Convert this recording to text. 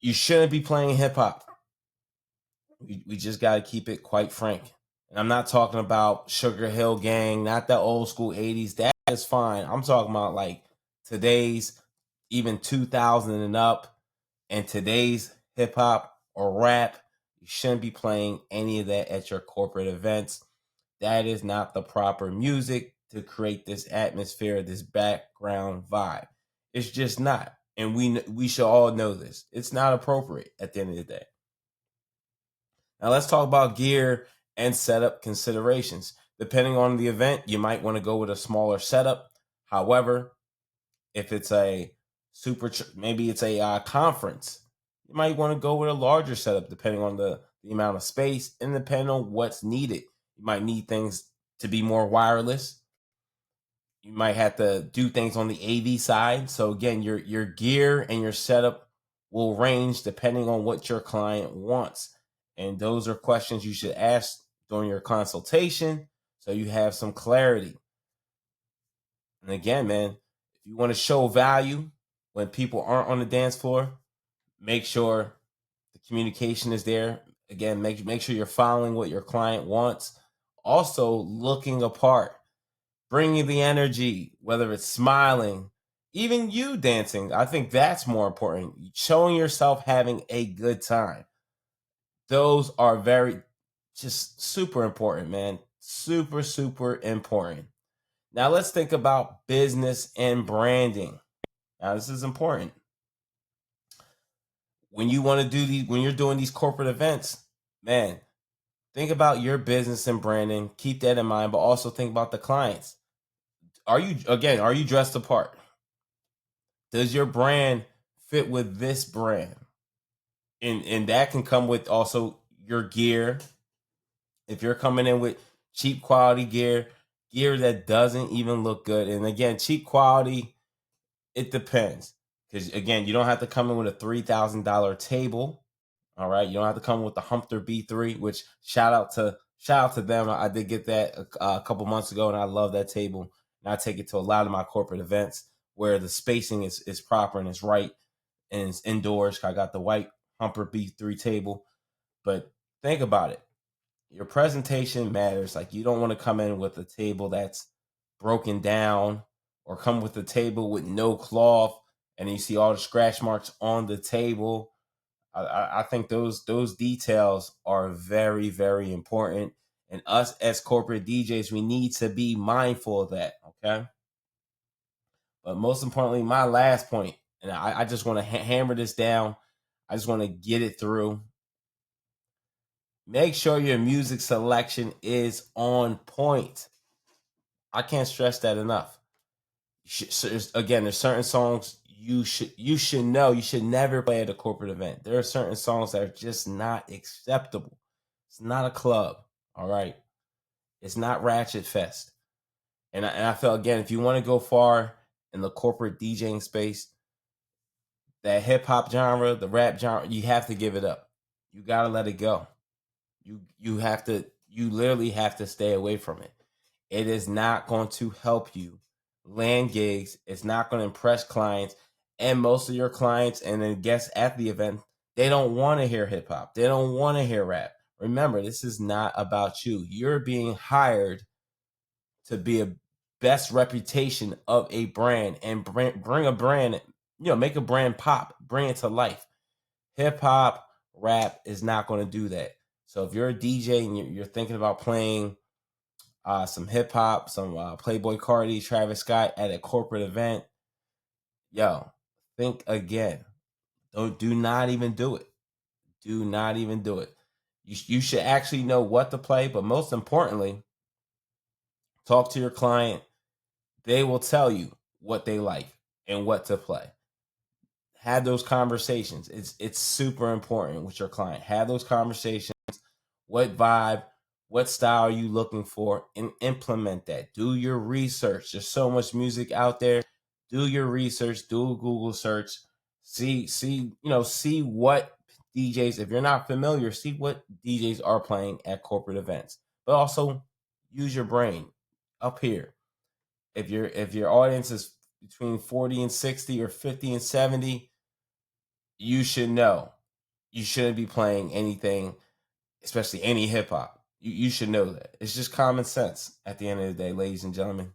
You shouldn't be playing hip hop. We just got to keep it quite frank. And I'm not talking about Sugar Hill Gang, not the old school 80s. That is fine. I'm talking about like today's, even 2000 and up, and today's hip hop or rap. You shouldn't be playing any of that at your corporate events. That is not the proper music to create this atmosphere, this background vibe. It's just not. And we should all know this. It's not appropriate at the end of the day. Now let's talk about gear and setup considerations. Depending on the event, you might want to go with a smaller setup. However, if it's a maybe it's a conference, you might want to go with a larger setup depending on the amount of space and depending on what's needed. You might need things to be more wireless. You might have to do things on the AV side. So again, your gear and your setup will range depending on what your client wants. And those are questions you should ask during your consultation so you have some clarity. And again, man, if you want to show value when people aren't on the dance floor, make sure the communication is there. Again, make sure you're following what your client wants. Also, looking apart, bringing the energy, whether it's smiling, even you dancing. I think that's more important. Showing yourself having a good time. Those are just super important, man. Super, super important. Now let's think about business and branding. Now this is important. When you want to do when you're doing these corporate events, man, think about your business and branding. Keep that in mind, but also think about the clients. Are you dressed apart? Does your brand fit with this brand? And that can come with also your gear. If you're coming in with cheap quality gear that doesn't even look good, and again, cheap quality, it depends. Because again, you don't have to come in with a $3,000 table. All right, you don't have to come with the Humpter B3, which shout out to them. I did get that a couple months ago, and I love that table. And I take it to a lot of my corporate events where the spacing is proper and it's right, and it's indoors. I got the white Humper B3 table. But think about it. Your presentation matters. Like, you don't want to come in with a table that's broken down or come with a table with no cloth and you see all the scratch marks on the table. I think those details are very, very important. And us as corporate DJs, we need to be mindful of that. Okay. But most importantly, my last point, and I just want to hammer this down. I just want to get it through. Make sure your music selection is on point. I can't stress that enough. Again, there's certain songs you should know you should never play at a corporate event. There are certain songs that are just not acceptable. It's not a club, all right? It's not Ratchet Fest. And I feel, again, if you want to go far in the corporate DJing space, that hip hop genre, the rap genre, you have to give it up. You got to let it go. You literally have to stay away from it. It is not going to help you land gigs. It's not going to impress clients. And most of your clients and then guests at the event, they don't want to hear hip hop. They don't want to hear rap. Remember, this is not about you. You're being hired to be a best reputation of a brand and bring a brand, make a brand pop, bring it to life. Hip hop, rap is not going to do that. So if you're a DJ and you're thinking about playing some hip hop, some Playboy Cardi, Travis Scott at a corporate event, yo, think again. Do not even do it. Do not even do it. You should actually know what to play, but most importantly, talk to your client. They will tell you what they like and what to play. Have those conversations. It's super important with your client. Have those conversations. What vibe, what style are you looking for, and implement that. Do your research. There's so much music out there. Do your research. Do a Google search. See what DJs. If you're not familiar, see what DJs are playing at corporate events. But also use your brain up here. If your audience is between 40 and 60 or 50 and 70, you should know you shouldn't be playing anything, especially any hip hop. You should know that. It's just common sense at the end of the day, ladies and gentlemen.